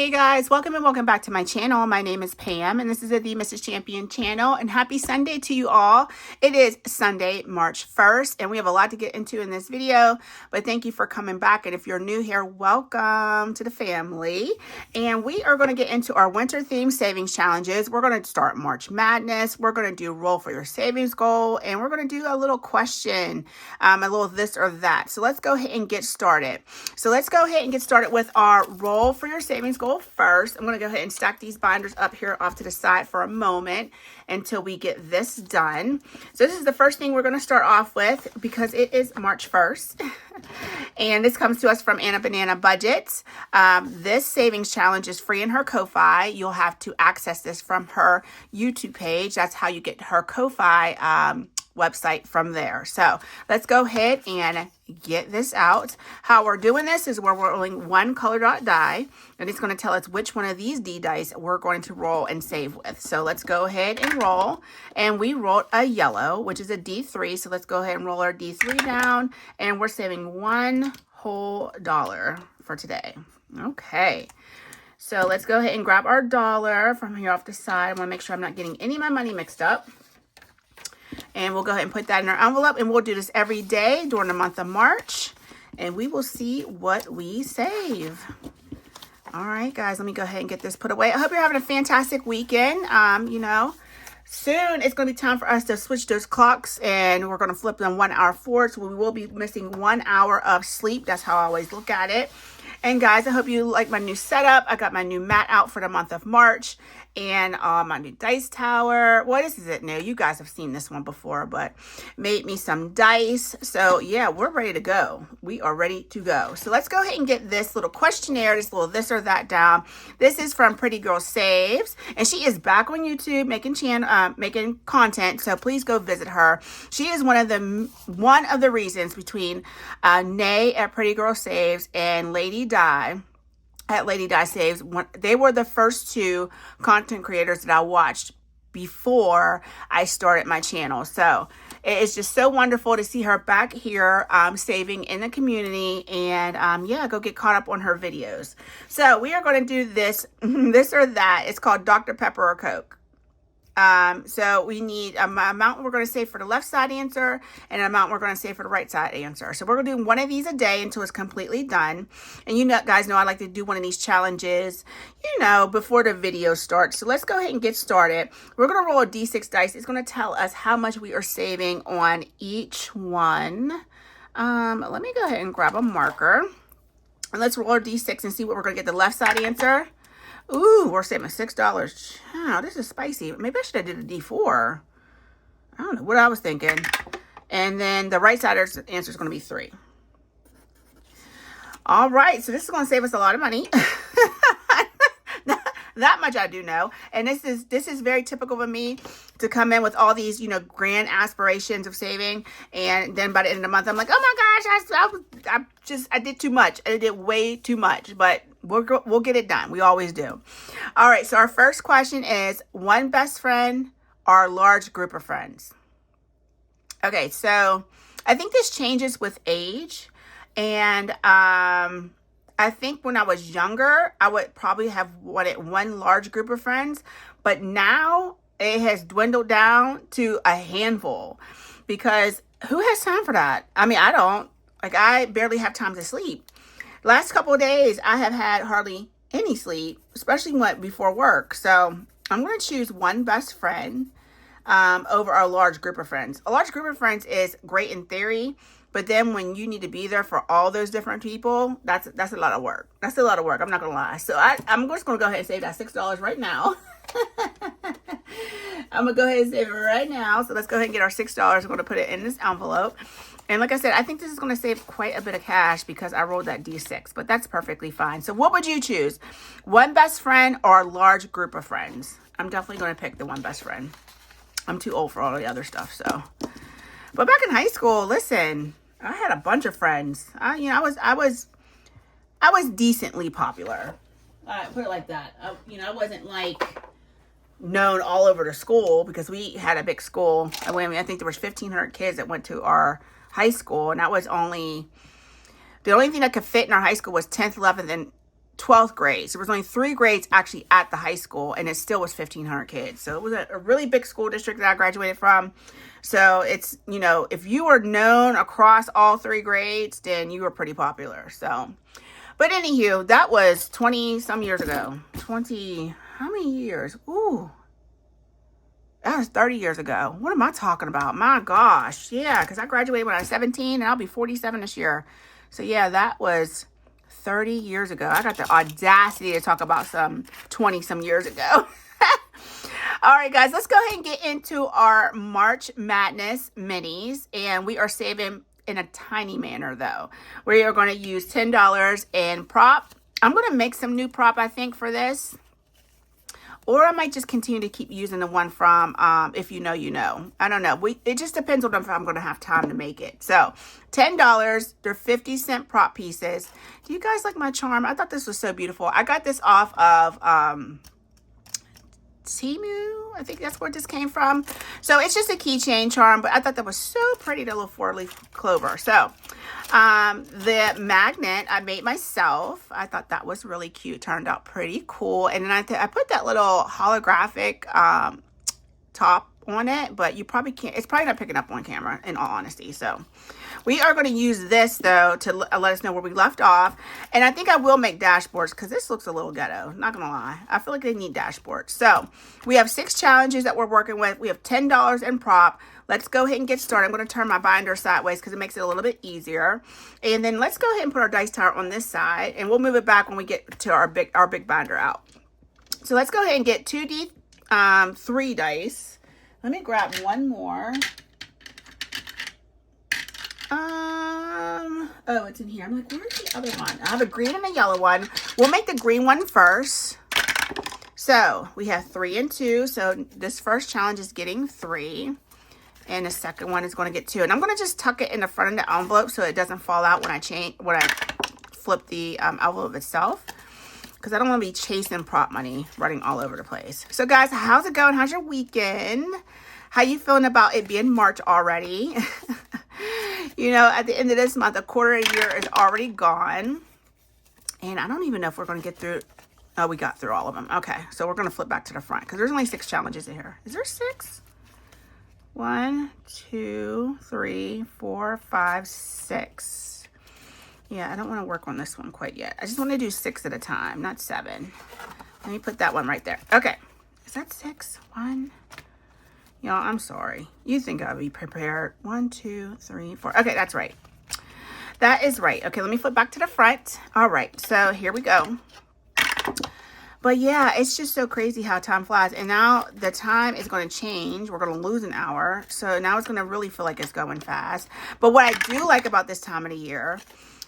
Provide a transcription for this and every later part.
Hey guys, welcome and welcome back to my channel. My name is Pam and this is the Mrs. Champion channel, and happy Sunday to you all. It is Sunday, March 1st, and we have a lot to get into in this video, but thank you for coming back. And if you're new here, welcome to the family. And we are going to get into our winter theme savings challenges. We're going to start March Madness. We're going to do roll for your savings goal, and we're going to do a little question, a little this or that. So let's go ahead and get started. So let's go ahead and get started with our roll for your savings goal first. I'm going to go ahead and stack these binders up here off to the side for a moment until we get this done. So this is the first thing we're going to start off with because it is March 1st. And this comes to us from Anna Banana Budgets. This savings challenge is free in her Ko-Fi. You'll have to access this from her YouTube page. That's how you get her Ko-Fi website from there. So let's go ahead and get this out. How we're doing this is we're rolling one color dot die, and it's going to tell us which one of these D dice we're going to roll and save with. So let's go ahead and roll. And we rolled a yellow, which is a D3. So let's go ahead and roll our D3 down, and we're saving one whole dollar for today. Okay. So let's go ahead and grab our dollar from here off the side. I want to make sure I'm not getting any of my money mixed up. And we'll go ahead and put that in our envelope, and we'll do this every day during the month of March, and we will see what we save. All right, guys, let me go ahead and get this put away. I hope you're having a fantastic weekend. Soon it's going to be time for us to switch those clocks, and we're going to flip them 1 hour forward, so we will be missing 1 hour of sleep. That's how I always look at it. And guys, I hope you like my new setup. I got my new mat out for the month of March, and my new dice tower. Well, this is it new. You guys have seen this one before, but made me some dice. So yeah, we're ready to go. We are ready to go. So let's go ahead and get this little questionnaire, this little this or that down. This is from Pretty Girl Saves, and she is back on YouTube making content. So please go visit her. She is one of the reasons between Nay at Pretty Girl Saves and Lady Di at Lady Di Saves. They were the first two content creators that I watched before I started my channel. So it is just so wonderful to see her back here saving in the community, and yeah, go get caught up on her videos. So we are going to do this or that. It's called Dr. Pepper or Coke. So we need an amount we're going to save for the left side answer and an amount we're going to save for the right side answer. So we're going to do one of these a day until it's completely done. And you know, guys know I like to do one of these challenges, before the video starts. So let's go ahead and get started. We're going to roll a D6 dice. It's going to tell us how much we are saving on each one. Let me go ahead and grab a marker. And let's roll our D6 and see what we're going to get the left side answer. Ooh, we're saving $6. Wow, this is spicy. Maybe I should have did a D4. I don't know what I was thinking. And then the right side answer is going to be 3. All right, so this is going to save us a lot of money. That much I do know. And this is very typical of me to come in with all these, grand aspirations of saving. And then by the end of the month, I'm like, oh my gosh, I did too much. I did way too much. But we'll get it done. We always do. All right. So our first question is one best friend or a large group of friends. Okay. So I think this changes with age. And, I think when I was younger, I would probably have wanted one large group of friends, but now it has dwindled down to a handful because who has time for that? I mean, I don't. I barely have time to sleep. Last couple of days, I have had hardly any sleep, especially before work. So I'm going to choose one best friend over a large group of friends. A large group of friends is great in theory, but then when you need to be there for all those different people, that's a lot of work. That's a lot of work. I'm not going to lie. So I'm just going to go ahead and save that $6 right now. I'm going to go ahead and save it right now. So let's go ahead and get our $6. We're going to put it in this envelope. And like I said, I think this is going to save quite a bit of cash because I rolled that D6, but that's perfectly fine. So what would you choose? One best friend or a large group of friends? I'm definitely going to pick the one best friend. I'm too old for all the other stuff, so. But back in high school, listen, I had a bunch of friends. I was decently popular. Put it like that. I wasn't like known all over the school because we had a big school. I think there was 1,500 kids that went to our high school, and that was the only thing that could fit in our high school was 10th, 11th, and 12th grade. So there was only 3 grades actually at the high school, and it still was 1,500 kids. So it was a really big school district that I graduated from. So it's, you know, if you were known across all 3 grades, then you were pretty popular. So, but anywho, that was 20 some years ago. 20, how many years? Ooh, that was 30 years ago. What am I talking about? My gosh. Yeah, because I graduated when I was 17, and I'll be 47 this year. So yeah, that was 30 years ago. I got the audacity to talk about some 20 some years ago. All right, guys, let's go ahead and get into our March Madness minis. And we are saving in a tiny manner, though. We are going to use $10 in prop. I'm going to make some new prop, I think, for this. Or I might just continue to keep using the one from If You Know, You Know. I don't know. It just depends on if I'm going to have time to make it. So, $10. They're 50-cent prop pieces. Do you guys like my charm? I thought this was so beautiful. I got this off of Temu. I think that's where this came from. So, it's just a keychain charm. But I thought that was so pretty, the little 4-leaf clover. So, the magnet I made myself. I thought that was really cute. Turned out pretty cool. And then I put that little holographic top on it, but you probably can't. It's probably not picking up on camera, in all honesty. So we are going to use this though to let us know where we left off. And I think I will make dashboards because this looks a little ghetto. Not gonna lie, I feel like they need dashboards. So we have 6 challenges that we're working with. We have $10 in prop. Let's go ahead and get started. I'm going to turn my binder sideways because it makes it a little bit easier. And then let's go ahead and put our dice tower on this side, and we'll move it back when we get to our big binder out. So let's go ahead and get 2D 3 dice. Let me grab one more. Oh, it's in here. I'm like, where's the other one? I have a green and a yellow one. We'll make the green one first. So we have 3 and 2. So this first challenge is getting 3. And the second one is going to get 2. And I'm going to just tuck it in the front of the envelope so it doesn't fall out when I flip the envelope itself. Because I don't want to be chasing prop money running all over the place. So guys, how's it going? How's your weekend? How you feeling about it being March already? You know, at the end of this month, a quarter of the year is already gone. And I don't even know if we're going to get through. Oh, we got through all of them. Okay, so we're going to flip back to the front because there's only 6 challenges in here. Is there 6? 1, 2, 3, 4, 5, 6. Yeah, I don't want to work on this one quite yet. I just want to do 6 at a time, not 7. Let me put that one right there. Okay, is that 6? 1. Y'all, I'm sorry. You think I'll be prepared. 1, 2, 3, 4. Okay, that's right. That is right. Okay, let me flip back to the front. All right, so here we go. But yeah, it's just so crazy how time flies. And now the time is going to change. We're going to lose an hour. So now it's going to really feel like it's going fast. But what I do like about this time of the year,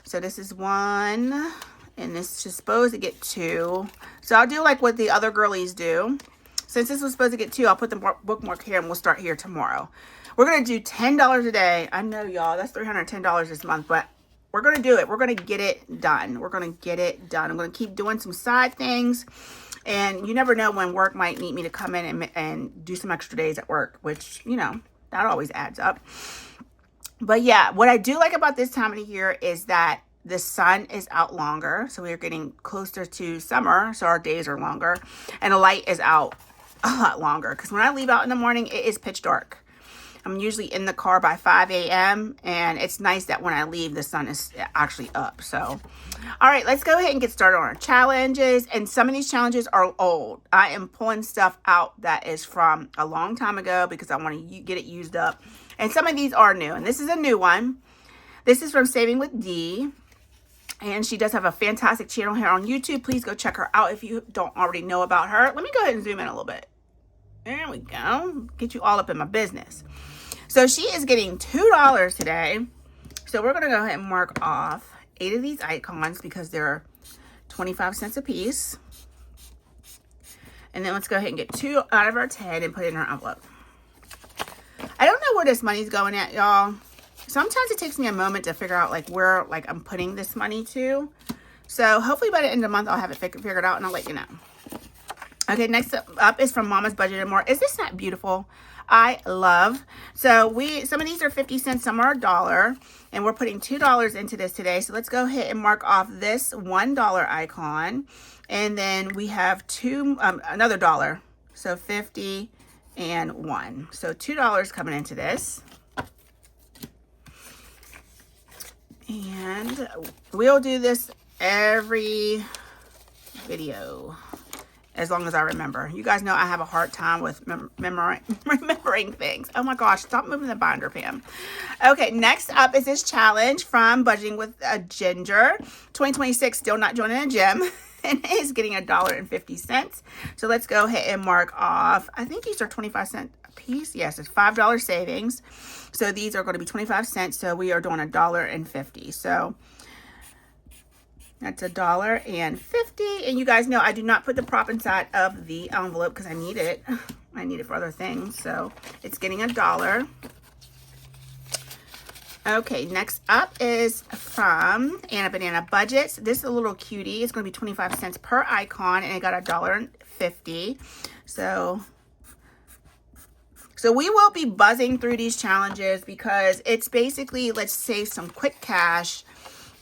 so this is 1, and this is supposed to get 2. So I'll do like what the other girlies do. Since this was supposed to get 2, I'll put the bookmark here and we'll start here tomorrow. We're going to do $10 a day. I know, y'all, that's $310 this month, but we're going to do it. We're going to get it done. We're going to get it done. I'm going to keep doing some side things. And you never know when work might need me to come in and do some extra days at work, which, you know, that always adds up. But yeah, what I do like about this time of the year is that the sun is out longer. So we're getting closer to summer. So our days are longer. And the light is out a lot longer. Because when I leave out in the morning, it is pitch dark. I'm usually in the car by 5 a.m. And it's nice that when I leave, the sun is actually up. So, all right, let's go ahead and get started on our challenges. And some of these challenges are old. I am pulling stuff out that is from a long time ago because I want to get it used up. And some of these are new. And this is a new one. This is from Saving with D. And she does have a fantastic channel here on YouTube. Please go check her out if you don't already know about her. Let me go ahead and zoom in a little bit. There we go. Get you all up in my business. So she is getting $2 today. So we're going to go ahead and mark off 8 of these icons because they're 25 cents a piece. And then let's go ahead and get 2 out of our 10 and put it in our envelope. I don't know where this money's going at, y'all. Sometimes it takes me a moment to figure out like where like I'm putting this money to. So hopefully by the end of the month I'll have it figured out and I'll let you know. Okay, next up is from Mama's Budget and More. Is this not beautiful? I love. So some of these are 50 cents, some are $1, and we're putting $2 into this today. So let's go ahead and mark off this $1 icon, and then we have another $1. So 50 and 1. So $2 coming into this. And we'll do this every video as long as I remember. You guys know I have a hard time with remembering things. Oh my gosh, stop moving the binder, Pam. Okay, next up is this challenge from Budgeting with a Ginger. 2026, still not joining a gym. And is getting $1.50. So let's go ahead and mark off. I think these are 25 cents a piece. Yes, it's $5 savings. So these are going to be 25 cents. So we are doing $1.50. So that's $1.50. And you guys know I do not put the prop inside of the envelope because I need it. I need it for other things. So it's getting $1. Okay, next up is from Anna Banana Budgets. This is a little cutie. It's going to be 25 cents per icon, and it got $1.50. So we will be buzzing through these challenges because it's basically, let's save some quick cash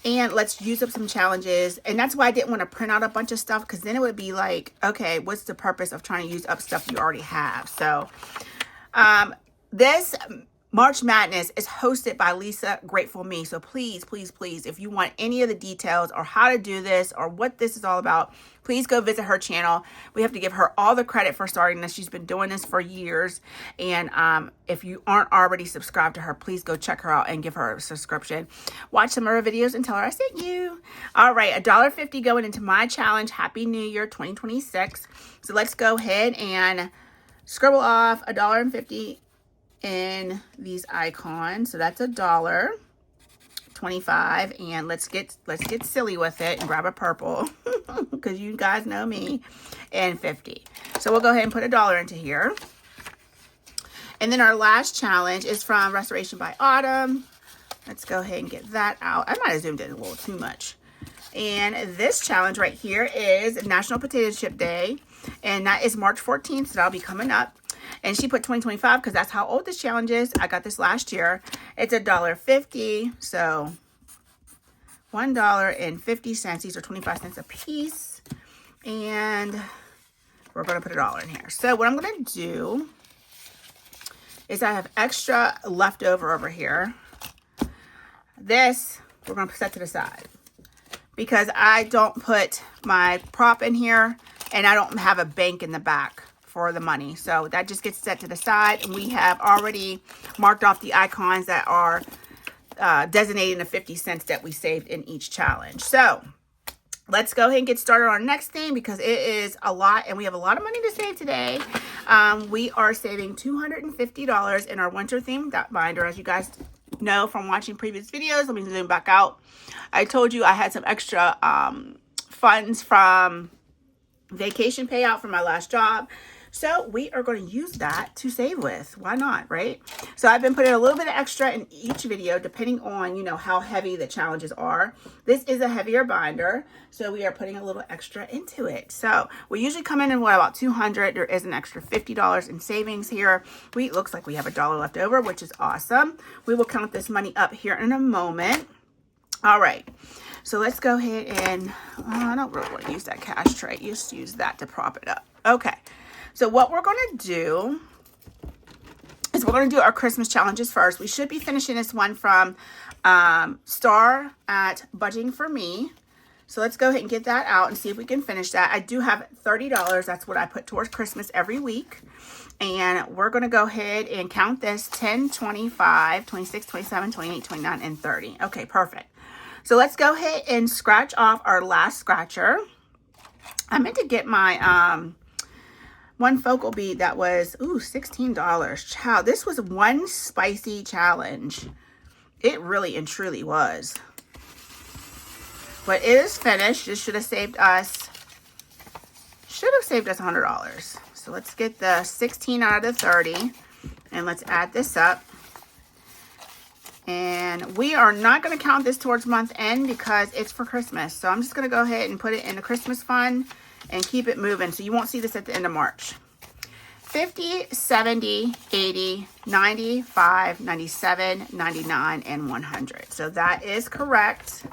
and let's use up some challenges. And that's why I didn't want to print out a bunch of stuff, because then it would be like, okay, what's the purpose of trying to use up stuff you already have? So this March Madness is hosted by Lisa Grateful Me. So please, please, please, if you want any of the details or how to do this or what this is all about, please go visit her channel. We have to give her all the credit for starting this. She's been doing this for years. And if you aren't already subscribed to her, please go check her out and give her a subscription. Watch some of her videos and tell her I sent you. All right, $1.50 going into my challenge. Happy New Year 2026. So let's go ahead and scribble off $1.50 in these icons. So that's $1.25, and let's get silly with it and grab a purple because you guys know me, and 50. So we'll go ahead and put $1 into here. And then our last challenge is from Restoration by Autumn. Let's go ahead and get that out. I might have zoomed in a little too much. And this challenge right here is National Potato Chip Day, and that is March 14th, so that'll be coming up. And she put 2025 because that's how old this challenge is. I got this last year. It's $1.50. So $1.50. These are 25 cents a piece. And we're going to put $1 in here. So what I'm going to do is I have extra left over here. This we're going to set to the side because I don't put my prop in here and I don't have a bank in the back for the money. So that just gets set to the side, and we have already marked off the icons that are designating the 50 cents that we saved in each challenge. So let's go ahead and get started on our next thing because it is a lot and we have a lot of money to save today. We are saving $250 in our winter theme binder. As you guys know from watching previous videos, let me zoom back out. I told you I had some extra funds from vacation payout from my last job. So we are going to use that to save with. Why not, right? So I've been putting a little bit of extra in each video depending on, you know, how heavy the challenges are. This is a heavier binder, so we are putting a little extra into it. So we usually come in what, about $200. There is an extra $50 in savings here. Looks like we have $1 left over, which is awesome. We will count this money up here in a moment. All right. So let's go ahead and, I don't really want to use that cash tray. Just use that to prop it up. Okay. So what we're going to do is we're going to do our Christmas challenges first. We should be finishing this one from Star at Budgeting for Me. So let's go ahead and get that out and see if we can finish that. I do have $30. That's what I put towards Christmas every week. And we're going to go ahead and count this 10, 25, 26, 27, 28, 29, and 30. Okay, perfect. So let's go ahead and scratch off our last scratcher. I meant to get my one focal bead that was, $16. Child, this was one spicy challenge. It really and truly was. But it is finished. This should have saved us $100. So let's get the 16 out of the 30 and let's add this up. And we are not going to count this towards month end because it's for Christmas. So I'm just going to go ahead and put it in the Christmas fund and keep it moving. So you won't see this at the end of March. 50, 70, 80, 95, 97, 99, and 100. So that is correct.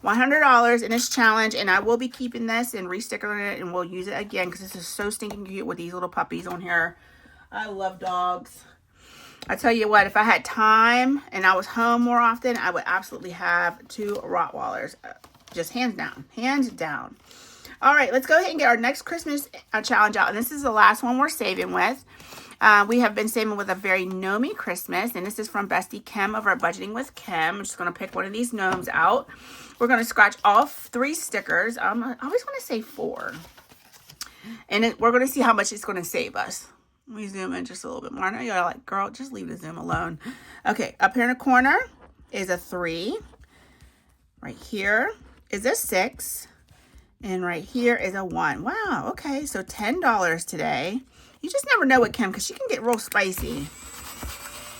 $100 in this challenge, and I will be keeping this and restickering it, and we'll use it again because this is so stinking cute with these little puppies on here. I love dogs. I tell you what, if I had time and I was home more often, I would absolutely have 2 Rottweilers. Just hands down. Hands down. All right, let's go ahead and get our next Christmas challenge out. And this is the last one we're saving with. We have been saving with a very gnomey Christmas. And this is from Bestie Kim over at Budgeting with Kim. I'm just going to pick one of these gnomes out. We're going to scratch all 3 stickers. I always want to say 4. And we're going to see how much it's going to save us. Let me zoom in just a little bit more. I know you're like, girl, just leave the zoom alone. Okay, up here in the corner is a 3. Right here is a 6. And right here is a 1. Wow, okay, so $10 today. You just never know with Kim because she can get real spicy,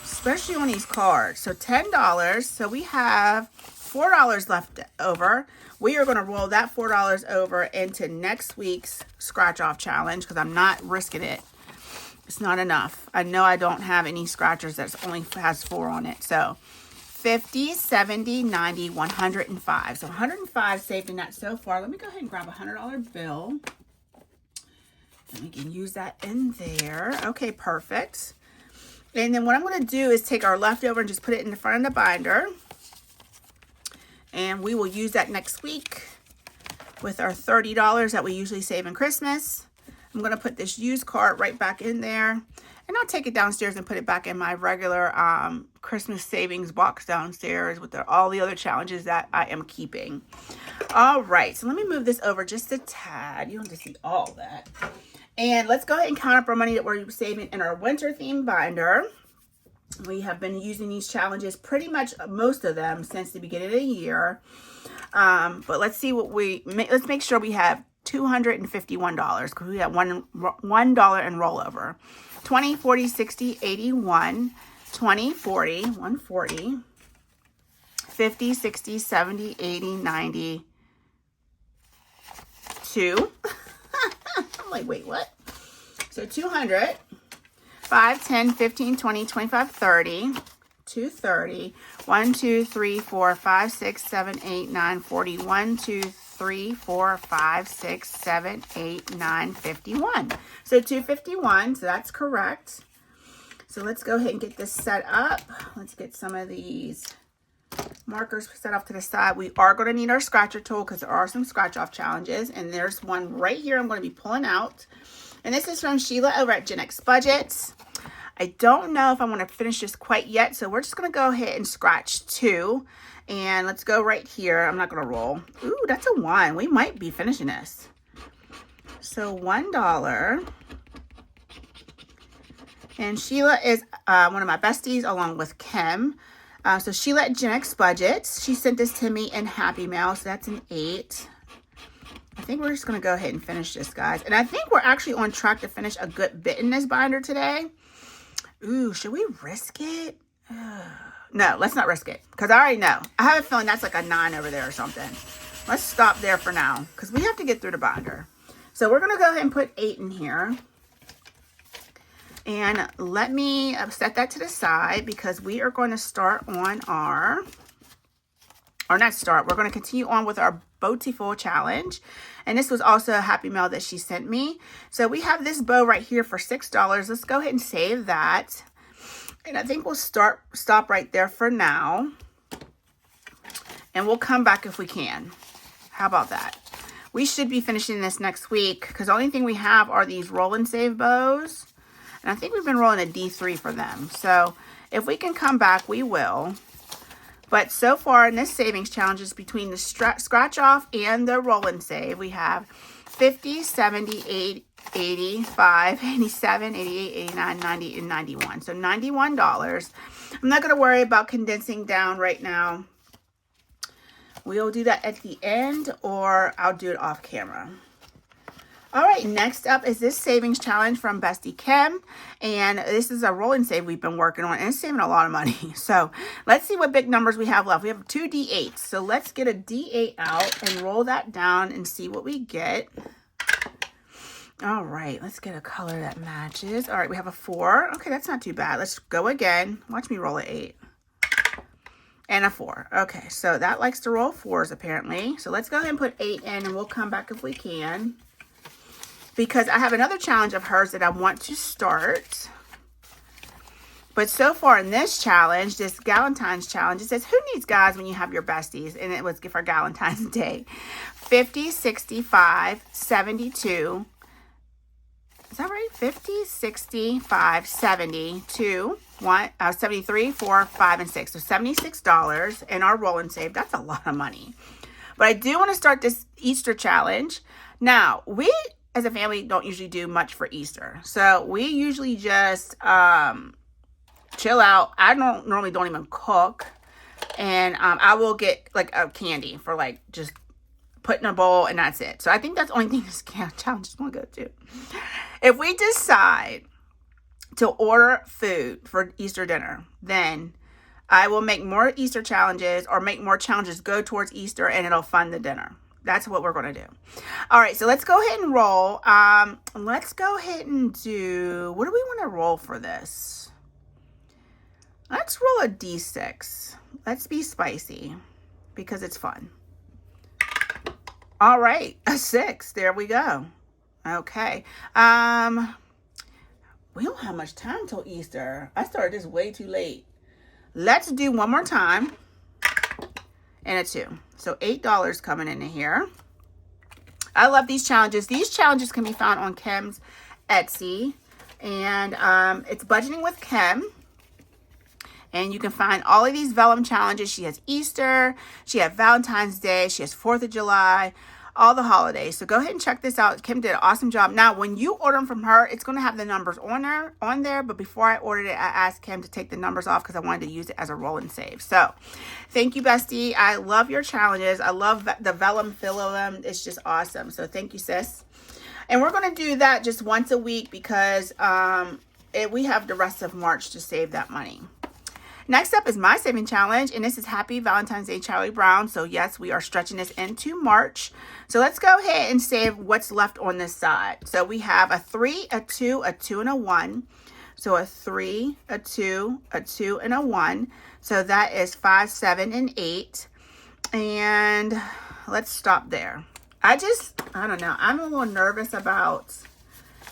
especially on these cards. So $10. So we have $4 left over. We are going to roll that $4 over into next week's scratch off challenge because I'm not risking it. It's not enough. I know I don't have any scratchers that only has 4 on it. So 50, 70, 90, 105. So 105 saved in that so far. Let me go ahead and grab a $100 bill. And we can use that in there. Okay, perfect. And then what I'm going to do is take our leftover and just put it in the front of the binder. And we will use that next week with our $30 that we usually save in Christmas. I'm going to put this used cart right back in there. And I'll take it downstairs and put it back in my regular Christmas savings box downstairs with all the other challenges that I am keeping. All right, so let me move this over just a tad. You don't have to see all that. And let's go ahead and count up our money that we're saving in our winter theme binder. We have been using these challenges, pretty much most of them, since the beginning of the year. But let's see what let's make sure we have $251 because we have $1 in rollover. 20, 40, 60, 81, 20, 40, 140, 50, 60, 70, 80, 90, 2. I'm like, wait, what? So 200, 5, 10, 15, 20, 25, 30, 230, 1, 2, 3, 4, 5, 6, 7, 8, 9, 40, 1, 2, 3, 4, 5, 6, 7, 8, 9, 51. So 251, so that's correct. So let's go ahead and get this set up. Let's get some of these markers set off to the side. We are going to need our scratcher tool because there are some scratch off challenges. And there's one right here I'm going to be pulling out. And this is from Sheila over at Gen X Budgets. I don't know if I want to finish this quite yet. So we're just going to go ahead and scratch 2. And let's go right here. I'm not going to roll. Ooh, that's a 1. We might be finishing this. So $1. And Sheila is one of my besties along with Kim. So Sheila at Gen X Budgets. She sent this to me in Happy Mail. So that's an 8. I think we're just going to go ahead and finish this, guys. And I think we're actually on track to finish a good bit in this binder today. Ooh, should we risk it? No, let's not risk it because I already know. I have a feeling that's like a 9 over there or something. Let's stop there for now because we have to get through the binder. So we're going to go ahead and put 8 in here. And let me set that to the side because we are going to start on we're going to continue on with our Beautiful challenge. And this was also a Happy Mail that she sent me. So we have this bow right here for $6. Let's go ahead and save that. And I think we'll stop right there for now. And we'll come back if we can. How about that? We should be finishing this next week because the only thing we have are these roll and save bows. And I think we've been rolling a D3 for them. So if we can come back, we will. But so far in this savings challenge is between the scratch off and the roll and save. We have 50, 70, 80, 85, 87, 88, 89, 90, and 91. So $91. I'm not going to worry about condensing down right now. We'll do that at the end or I'll do it off camera. All right, next up is this savings challenge from Bestie Kim. And this is a roll and save we've been working on. And it's saving a lot of money. So let's see what big numbers we have left. We have 2 D8s. So let's get a D8 out and roll that down and see what we get. All right, let's get a color that matches. All right, we have a 4. Okay, that's not too bad. Let's go again. Watch me roll an 8. And a 4. Okay, so that likes to roll 4s apparently. So let's go ahead and put 8 in, and we'll come back if we can. Because I have another challenge of hers that I want to start. But so far in this challenge, this Galentine's challenge, it says, who needs guys when you have your besties? And it was for Galentine's Day. 50, 65, 72. Is that right? 50, 65, 72, 73, 4, 5, and 6. So $76 in our roll and save. That's a lot of money. But I do want to start this Easter challenge. Now, we as a family don't usually do much for Easter. So we usually just chill out. I don't even cook. And I will get like a candy for like just put in a bowl, and that's it. So I think that's the only thing this challenge is going to go to. If we decide to order food for Easter dinner, then I will make more Easter challenges or make more challenges go towards Easter, and it'll fund the dinner. That's what we're going to do. All right, so let's go ahead and roll. Let's go ahead and do, what do we want to roll for this? Let's roll a D6. Let's be spicy because it's fun. All right, a 6. There we go. Okay. We don't have much time till Easter. I started this way too late. Let's do one more time. And a 2. So $8 coming into here. I love these challenges. These challenges can be found on Kim's Etsy. And it's Budgeting with Kim. And you can find all of these vellum challenges. She has Easter. She has Valentine's Day. She has 4th of July. All the holidays. So go ahead and check this out. Kim did an awesome job. Now, when you order them from her, it's going to have the numbers on there. But before I ordered it, I asked Kim to take the numbers off because I wanted to use it as a roll and save. So thank you, bestie. I love your challenges. I love the vellum fill of them. It's just awesome. So thank you, sis. And we're going to do that just once a week because we have the rest of March to save that money. Next up is my saving challenge, and this is Happy Valentine's Day, Charlie Brown. So yes, we are stretching this into March. So let's go ahead and save what's left on this side. So we have a 3, a 2, a 2, and a 1. So a 3, a 2, a 2, and a 1. So that is 5, 7, and 8. And let's stop there. I don't know. I'm a little nervous about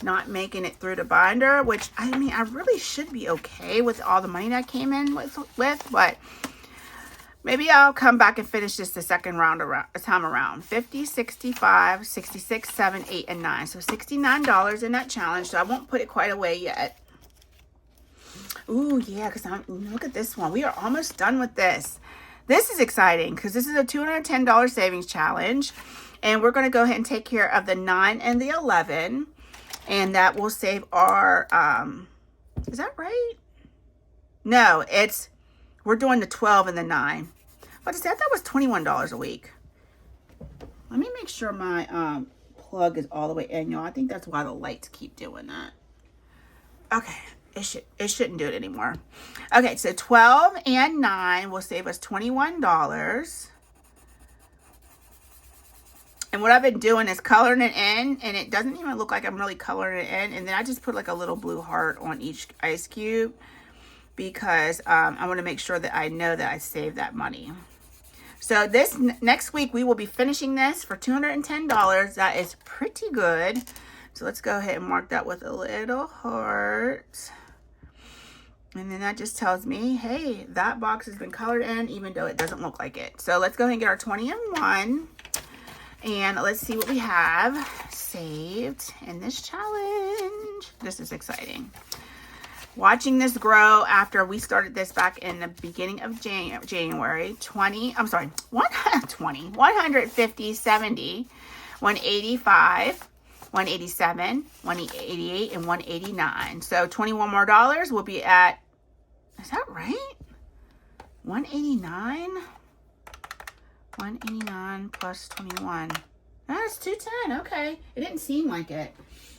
not making it through the binder, which I mean, I really should be okay with all the money that came in with, but maybe I'll come back and finish this the second time around. 50, 65, 66, 7, 8, and 9. So $69 in that challenge. So I won't put it quite away yet. Ooh, yeah, because look at this one. We are almost done with this. This is exciting because this is a $210 savings challenge. And we're going to go ahead and take care of the 9 and the 11. And that will save our, is that right? No, we're doing the 12 and the 9. But I thought that was $21 a week. Let me make sure my plug is all the way in, y'all. I think that's why the lights keep doing that. Okay, it shouldn't do it anymore. Okay, so 12 and 9 will save us $21. And what I've been doing is coloring it in, and it doesn't even look like I'm really coloring it in. And then I just put like a little blue heart on each ice cube because I want to make sure that I know that I saved that money. So this next week, we will be finishing this for $210. That is pretty good. So let's go ahead and mark that with a little heart. And then that just tells me, hey, that box has been colored in, even though it doesn't look like it. So let's go ahead and get our 20 and 1. And let's see what we have saved in this challenge. This is exciting. Watching this grow after we started this back in the beginning of January. 150, 70, 185, 187, 188, and 189. So 21 more dollars will be at, is that right? 189? 189 plus 21. That's 210. Okay. It didn't seem like it.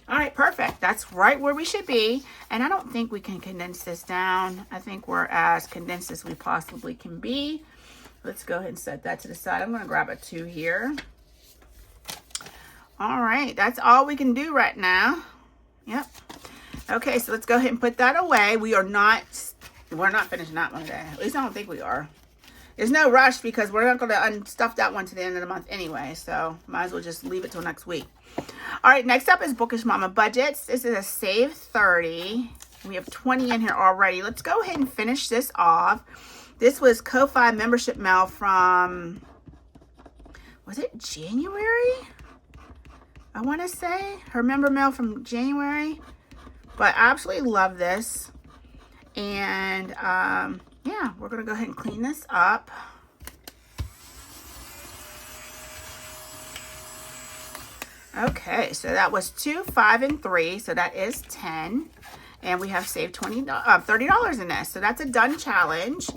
All right, perfect. That's right where we should be. And I don't think we can condense this down. I think we're as condensed as we possibly can be. Let's go ahead and set that to the side. I'm going to grab a 2 here. All right, that's all we can do right now. Yep. Okay, so let's go ahead and put that away. We're not finishing that one today. At least I don't think we are. There's no rush because we're not going to unstuff that one to the end of the month anyway. So might as well just leave it till next week. All right, next up is Bookish Mama Budgets. This is a save 30. We have 20 in here already. Let's go ahead and finish this off. This was Ko-Fi membership mail from, was it January? I want to say her member mail from January. But I absolutely love this. And yeah, we're going to go ahead and clean this up. Okay, so that was 2, 5, and 3. So that is 10. And we have saved $30 in this. So that's a done challenge.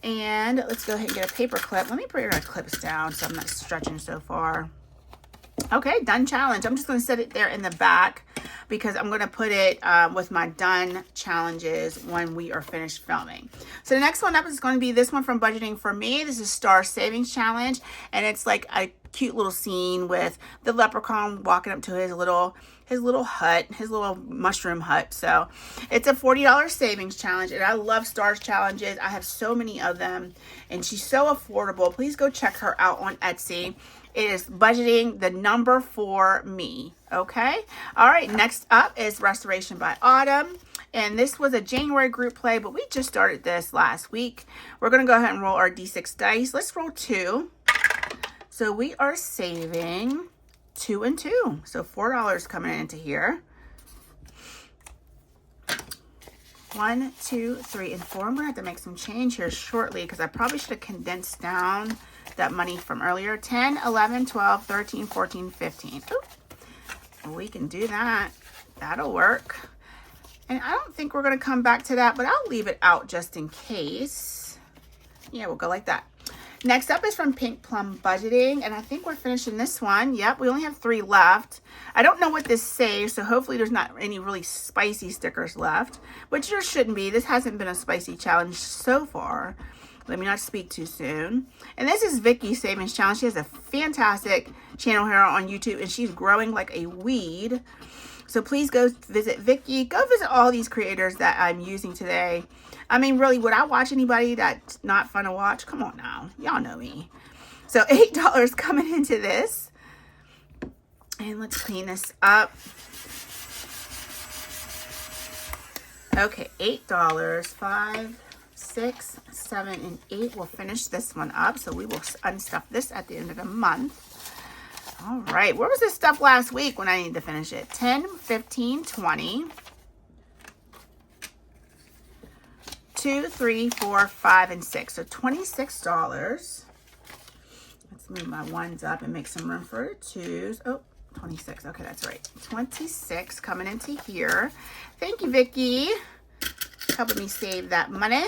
And let's go ahead and get a paper clip. Let me bring our clips down so I'm not stretching so far. Okay, done challenge. I'm just going to set it there in the back because I'm going to put it with my done challenges when we are finished filming. So the next one up is going to be this one from Budgeting for Me. This is Star Savings Challenge, and it's like a cute little scene with the leprechaun walking up to his little hut, his little mushroom hut. So it's a $40 savings challenge, and I love Star's challenges. I have so many of them, and she's so affordable. Please go check her out on Etsy. It is Budgeting the number for me. Okay. All right. Next up is Restoration by Autumn. And this was a January group play, but we just started this last week. We're going to go ahead and roll our D6 dice. Let's roll 2. So we are saving 2 and 2. So $4 coming into here. 1, 2, 3, and 4. I'm going to have to make some change here shortly because I probably should have condensed down that money from earlier. 10, 11, 12, 13, 14, 15. Ooh, we can do that. That'll work. And I don't think we're going to come back to that, but I'll leave it out just in case. Yeah, we'll go like that. Next up is from Pink Plum Budgeting, and I think we're finishing this one. Yep, we only have 3 left. I don't know what this saves, so hopefully there's not any really spicy stickers left, which there shouldn't be. This hasn't been a spicy challenge so far. Let me not speak too soon. And this is Vicky's Savings Challenge. She has a fantastic channel here on YouTube, and she's growing like a weed. So please go visit Vicky. Go visit all these creators that I'm using today. I mean, really, would I watch anybody that's not fun to watch? Come on now. Y'all know me. So $8 coming into this. And let's clean this up. Okay, $8, 5, 6, 7, and 8. We'll finish this one up. So we will unstuff this at the end of the month. All right. Where was this stuff last week when I needed to finish it? 10, 15, 20. 2, 3, 4, 5, and 6. So $26. Let's move my 1s up and make some room for 2s. Oh, 26. Okay, that's right. 26 coming into here. Thank you, Vicky. Helping me save that money.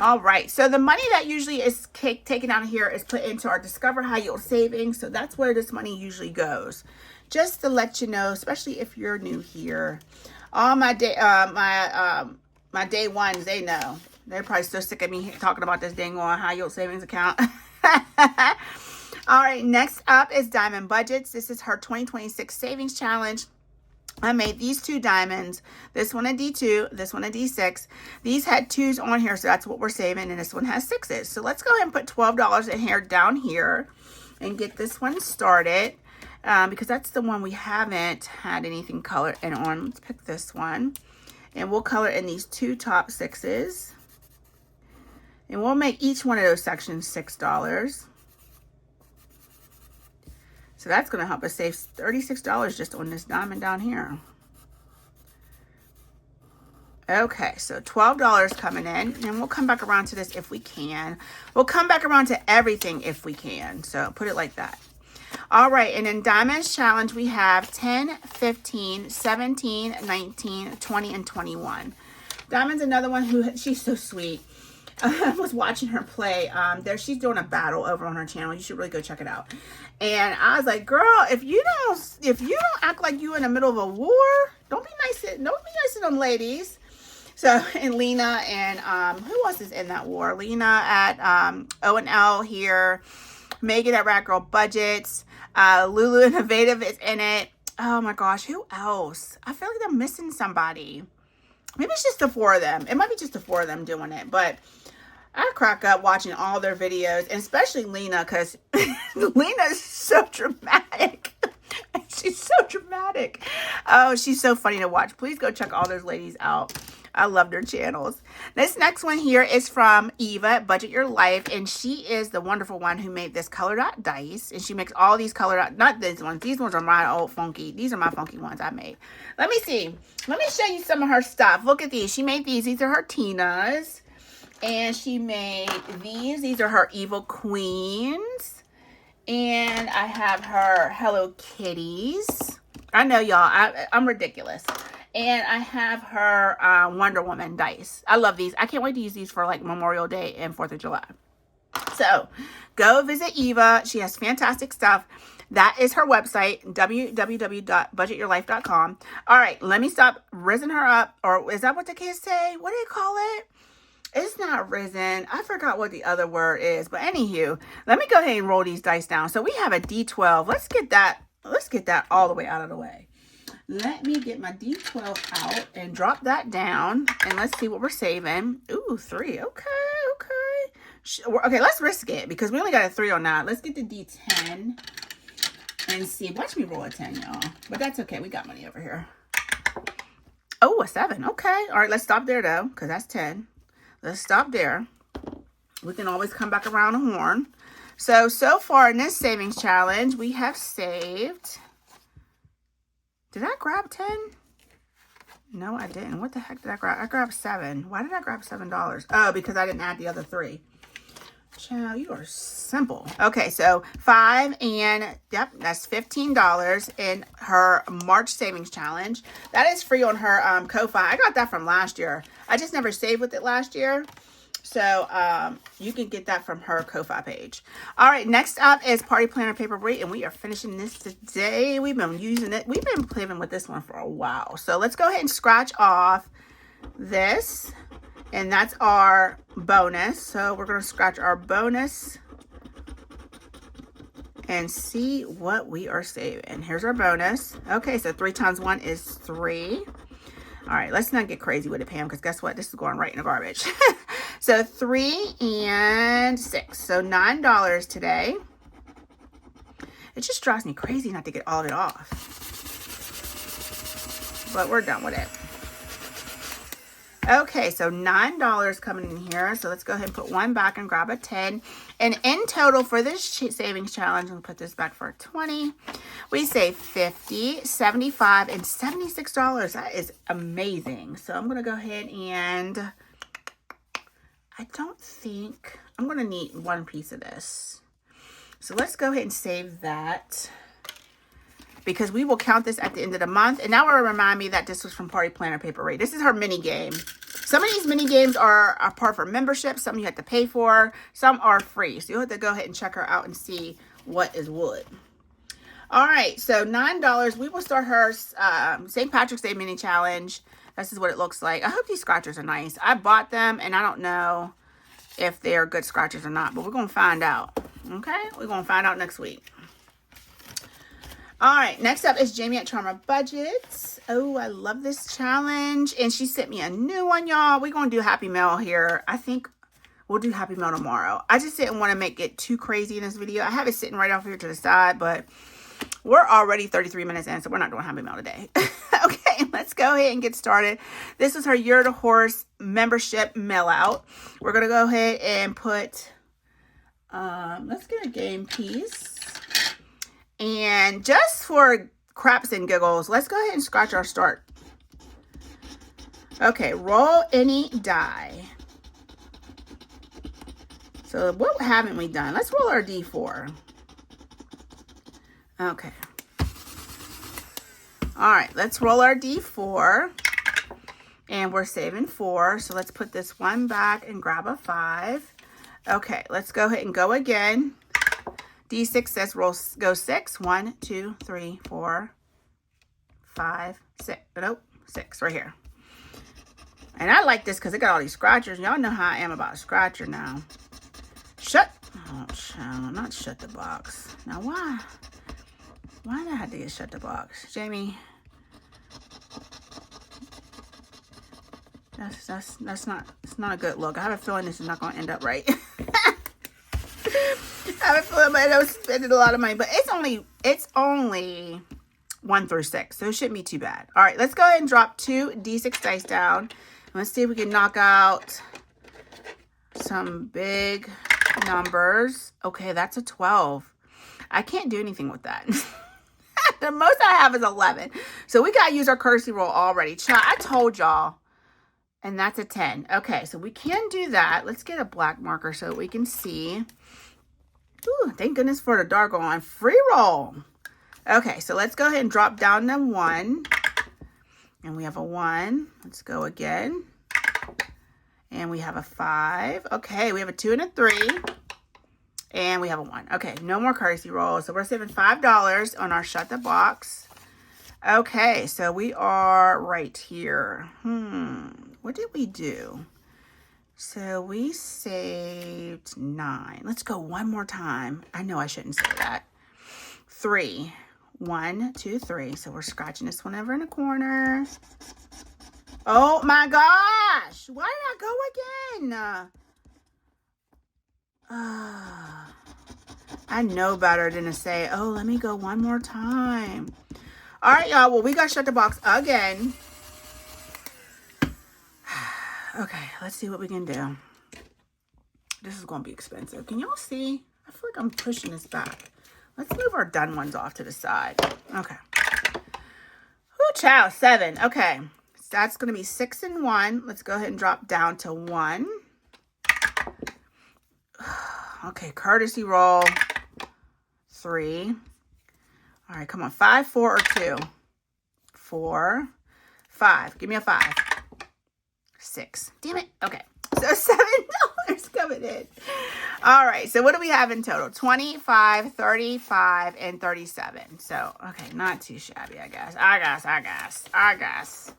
All right, so the money that usually is taken out of here is put into our Discover High Yield Savings. So that's where this money usually goes. Just to let you know, especially if you're new here. All my my day ones, they know. They're probably so sick of me talking about this dang on high yield savings account. All right, next up is Diamond Budgets. This is her 2026 savings challenge. I made these 2 diamonds, this one a D2, this one a D6. These had 2s on here, so that's what we're saving, and this one has 6s. So let's go ahead and put $12 in here down here and get this one started because that's the one we haven't had anything colored in on. Let's pick this one, and we'll color in these 2 top 6s, and we'll make each one of those sections $6. So that's going to help us save $36 just on this diamond down here. Okay, so $12 coming in, and we'll come back around to this if we can. We'll come back around to everything if we can. So put it like that. All right, and in Diamonds Challenge, we have 10, 15, 17, 19, 20, and 21. Diamond's another one who, she's so sweet. I was watching her play. She's doing a battle over on her channel. You should really go check it out. And I was like, girl, if you don't act like you in the middle of a war, don't be nice to them ladies. So, and Lena and who else is in that war? Lena at O&L here. Megan at Rat Girl Budgets. Lulu Innovative is in it. Oh my gosh, who else? I feel like I'm missing somebody. Maybe it's just the 4 of them. It might be just the 4 of them doing it, but I crack up watching all their videos, and especially Lena, because Lena is so dramatic. She's so dramatic. Oh, she's so funny to watch. Please go check all those ladies out. I love their channels. This next one here is from Eva at Budget Your Life, and she is the wonderful one who made this color dot dice, and she makes all these color dot, not these ones. These ones are my old funky. These are my funky ones I made. Let me see. Let me show you some of her stuff. Look at these. She made these. These are her Tinas, and she made these. These are her Evil Queens, and I have her Hello Kitties. I know, y'all. I'm ridiculous. And I have her Wonder Woman dice. I love these. I can't wait to use these for like Memorial Day and 4th of July. So go visit Eva. She has fantastic stuff. That is her website, www.budgetyourlife.com. All right, let me stop rizzing her up. Or is that what the kids say? What do you call it? It's not risen. I forgot what the other word is. But anywho, let me go ahead and roll these dice down. So we have a D12. Let's get that all the way out of the way. Let me get my D12 out and drop that down. And let's see what we're saving. Ooh, 3. Okay. Okay, let's risk it because we only got a 3 on that. Let's get the D10 and see. Watch me roll a 10, y'all. But that's okay. We got money over here. Oh, a 7. Okay. All right, let's stop there, though, because that's 10. Let's stop there. We can always come back around the horn. So far in this savings challenge, we have saved... Did I grab 10? No, I didn't. What the heck did I grab? I grabbed 7. Why did I grab $7? Oh, because I didn't add the other 3. Child, you are simple. Okay, so 5 and, yep, that's $15 in her March savings challenge. That is free on her Ko-Fi. I got that from last year. I just never saved with it last year. So you can get that from her Ko-Fi page. All right, next up is Party Planner Paperweight, and we are finishing this today. We've been using it. We've been playing with this one for a while. So let's go ahead and scratch off this, and that's our bonus. So we're going to scratch our bonus and see what we are saving. Here's our bonus. Okay, so 3 times 1 is 3. All right, let's not get crazy with it, Pam, because guess what? This is going right in the garbage. So 3 and 6. So $9 today. It just drives me crazy not to get all of it off. But we're done with it. Okay, so $9 coming in here. So let's go ahead and put 1 back and grab a 10. And in total for this savings challenge, I'm going to put this back for 20. We save $50, $75, and $76. That is amazing. So I'm going to go ahead and I don't think I'm going to need 1 piece of this. So let's go ahead and save that because we will count this at the end of the month. And now it will remind me that this was from Party Planner Paperweight. This is her mini game. Some of these mini games are a part for membership. Some you have to pay for. Some are free. So you'll have to go ahead and check her out and see what is what. All right. So $9. We will start her St. Patrick's Day mini challenge. This is what it looks like. I hope these scratchers are nice. I bought them and I don't know if they're good scratchers or not. But we're going to find out. Okay. We're going to find out next week. All right, next up is Jamie at Charmer Budgets. Oh, I love this challenge. And she sent me a new one, y'all. We're going to do Happy Mail here. I think we'll do Happy Mail tomorrow. I just didn't want to make it too crazy in this video. I have it sitting right off here to the side, but we're already 33 minutes in, so we're not doing Happy Mail today. Okay, let's go ahead and get started. This is her Year to Horse membership mail out. We're going to go ahead and put, let's get a game piece. And just for craps and giggles, let's go ahead and scratch our start. Okay, roll any die. So what haven't we done? Let's roll our D4. Okay. All right, let's roll our D4. And we're saving 4. So let's put this 1 back and grab a 5. Okay, let's go ahead and go again. D6 says go 6. 1, 2, 3, 4, 5, 6. Nope, 6 right here. And I like this because it got all these scratchers. Y'all know how I am about a scratcher now. Shut. Oh, child, not shut the box. Now, why? Why did I have to get shut the box? Jamie, that's not, it's not a good look. I have a feeling this is not going to end up right. I have a feeling I was spending a lot of money, but it's only 1 through 6, so it shouldn't be too bad. All right, let's go ahead and drop 2 D6 dice down. Let's see if we can knock out some big numbers. Okay, that's a 12. I can't do anything with that. The most I have is 11. So we got to use our courtesy roll already. I told y'all. And that's a 10. Okay, so we can do that. Let's get a black marker so we can see. Ooh, thank goodness for the doggone free roll. Okay, so let's go ahead and drop down to 1. And we have a 1. Let's go again. And we have a 5. Okay, we have a 2 and a 3. And we have a 1. Okay, no more courtesy rolls. So we're saving $5 on our shut the box. Okay, so we are right here. What did we do? So we saved 9. Let's go one more time. I know I shouldn't say that. 3. 1, 2, 3. So we're scratching this one over in the corner. Oh my gosh! Why did I go again? I know better than to say, oh, let me go one more time. All right, y'all. Well, we got to shut the box again. Okay, let's see what we can do. This is going to be expensive. Can y'all see? I feel like I'm pushing this back. Let's move our done ones off to the side. Okay. Ooh, child, 7. Okay. So that's going to be 6 and 1. Let's go ahead and drop down to 1. Okay, courtesy roll. 3. All right, come on. 5, 4, or 2. 4, 5. Give me a 5. 6. Damn it. Okay. So $7 coming in. All right. So what do we have in total? 25, 35, and 37. So, okay. Not too shabby, I guess. I guess.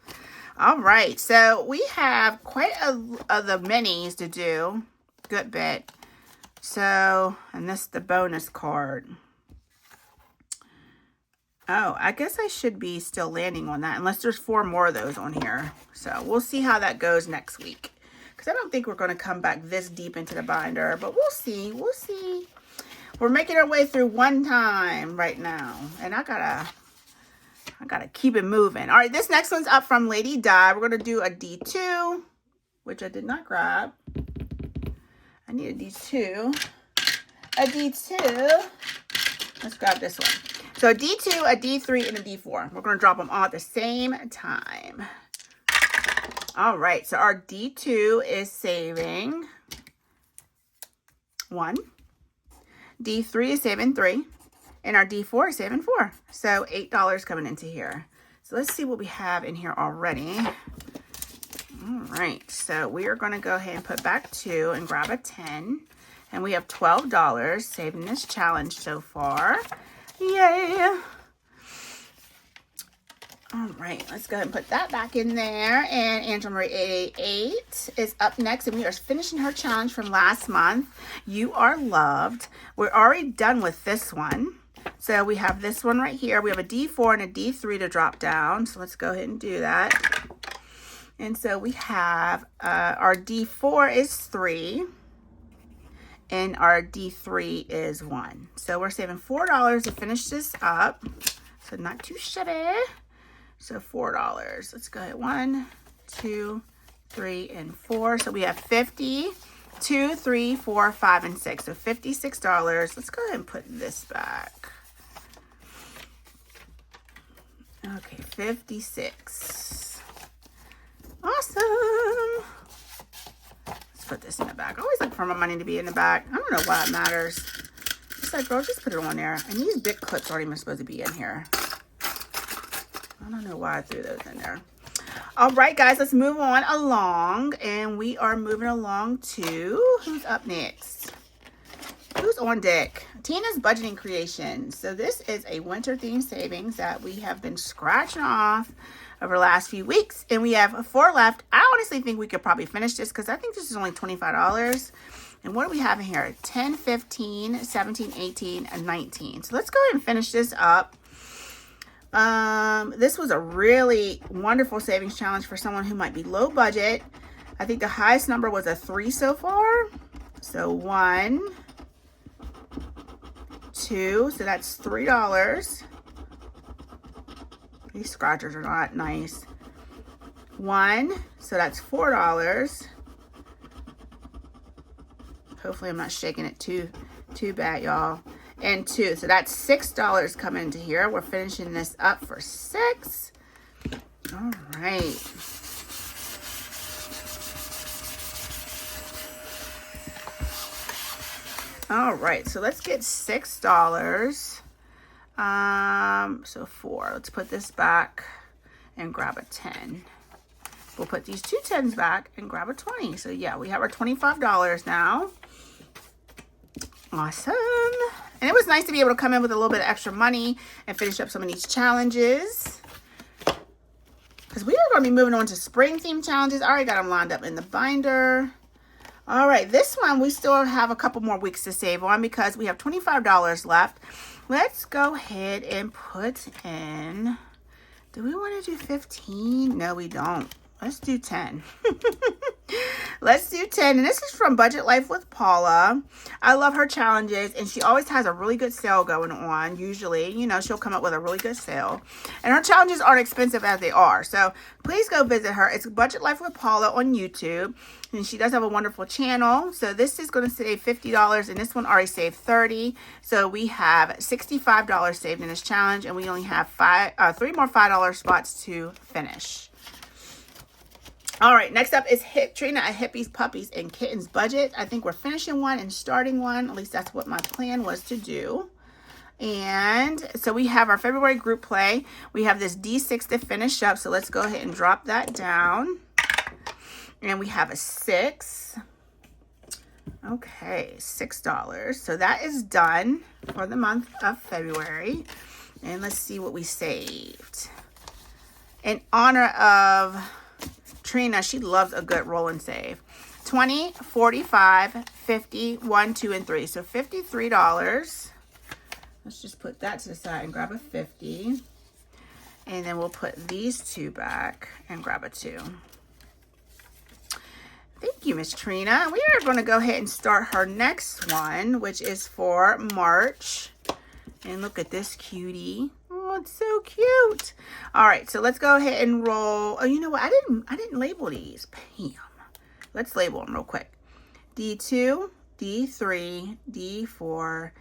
All right. So we have quite a the minis to do. Good bit. So, and this is the bonus card. Oh, I guess I should be still landing on that unless there's 4 more of those on here. So we'll see how that goes next week. Because I don't think we're going to come back this deep into the binder. But we'll see. We'll see. We're making our way through one time right now. And I gotta keep it moving. All right, this next one's up from Lady Di. We're going to do a D2, which I did not grab. I need a D2. A D2. Let's grab this one. So a D2, a D3, and a D4. We're going to drop them all at the same time. All right. So our D2 is saving 1. D3 is saving 3. And our D4 is saving 4. So $8 coming into here. So let's see what we have in here already. All right. So we are going to go ahead and put back 2 and grab a 10. And we have $12 saving this challenge so far. Yay! All right, let's go ahead and put that back in there. And Angela Marie 888 is up next, and we are finishing her challenge from last month. You Are Loved. We're already done with this one. So we have this one right here. We have a D4 and a D3 to drop down. So let's go ahead and do that. And so we have our D4 is 3. And our D3 is 1. So we're saving $4 to finish this up. So not too shabby. So $4. Let's go ahead. 1, 2, 3, and 4. So we have 50, 2, 3, 4, 5, and 6. So $56. Let's go ahead and put this back. Okay, 56. Awesome. Put this in the back. I always like for my money to be in the back. I don't know why it matters. It's like, girl, just put it on there. And these big clips aren't even supposed to be in here. I don't know why I threw those in there. All right, guys, let's move on along. And we are moving along to, who's up next? Who's on deck? Tina's Budgeting Creations. So this is a winter theme savings that we have been scratching off over the last few weeks, and we have 4 left. I honestly think we could probably finish this because I think this is only $25. And what do we have in here? 10, 15, 17, 18, and 19. So let's go ahead and finish this up. This was a really wonderful savings challenge for someone who might be low budget. I think the highest number was a 3 so far. So 1, 2, so that's $3. These scratchers are not nice. 1, so that's $4. Hopefully I'm not shaking it too bad, y'all. And 2, so that's $6 coming into here. We're finishing this up for 6. All right. All right, so let's get $6. So 4. Let's put this back and grab a 10. We'll put these 2 10s back and grab a 20. So yeah, we have our $25 now. Awesome. And it was nice to be able to come in with a little bit of extra money and finish up some of these challenges. Because we are going to be moving on to spring theme challenges. I already got them lined up in the binder. All right, this one we still have a couple more weeks to save on because we have $25 left. Let's go ahead and put in, do we want to do 15? No, we don't. Let's do 10. Let's do 10. And this is from Budget Life with Paula. I love her challenges, and she always has a really good sale going on. Usually, you know, she'll come up with a really good sale. And her challenges aren't expensive as they are. So please go visit her. It's Budget Life with Paula on YouTube. And she does have a wonderful channel. So this is going to save $50, and this one already saved $30. So we have $65 saved in this challenge, and we only have 3 more $5 spots to finish. All right, next up is Trina at Hippies, Puppies, and Kittens Budget. I think we're finishing one and starting one. At least that's what my plan was to do. And so we have our February group play. We have this D6 to finish up. So let's go ahead and drop that down. And we have a 6. Okay, $6. So that is done for the month of February. And let's see what we saved. In honor of Trina, she loves a good roll and save. 20, 45, 50, 1, 2, and 3. So $53. Let's just put that to the side and grab a 50. And then we'll put these 2 back and grab a 2. Thank you, Miss Trina. We are going to go ahead and start her next one, which is for March. And look at this cutie. Oh, it's so cute. All right, so let's go ahead and roll. Oh, you know what? I didn't label these. Pam. Let's label them real quick. D2, D3, D4,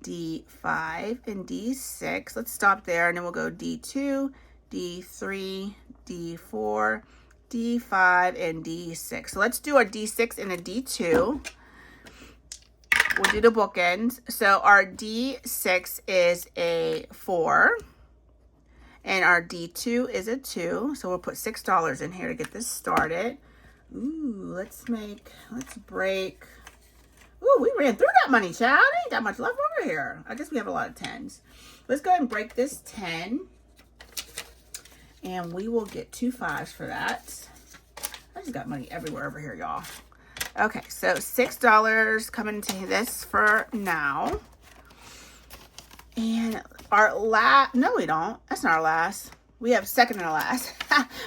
D5, and D6. Let's stop there, and then we'll go D2, D3, D4, D5, and D6. So let's do our D6 and a D2. We'll do the bookends. So our D6 is a 4. And our D2 is a 2. So we'll put $6 in here to get this started. Ooh, let's break. Ooh, we ran through that money, child. Ain't that much left over here. I guess we have a lot of 10s. Let's go ahead and break this 10. And we will get 2 5s for that. I just got money everywhere over here, y'all. Okay, so $6 coming into this for now. And our last, no we don't. That's not our last. We have second and last.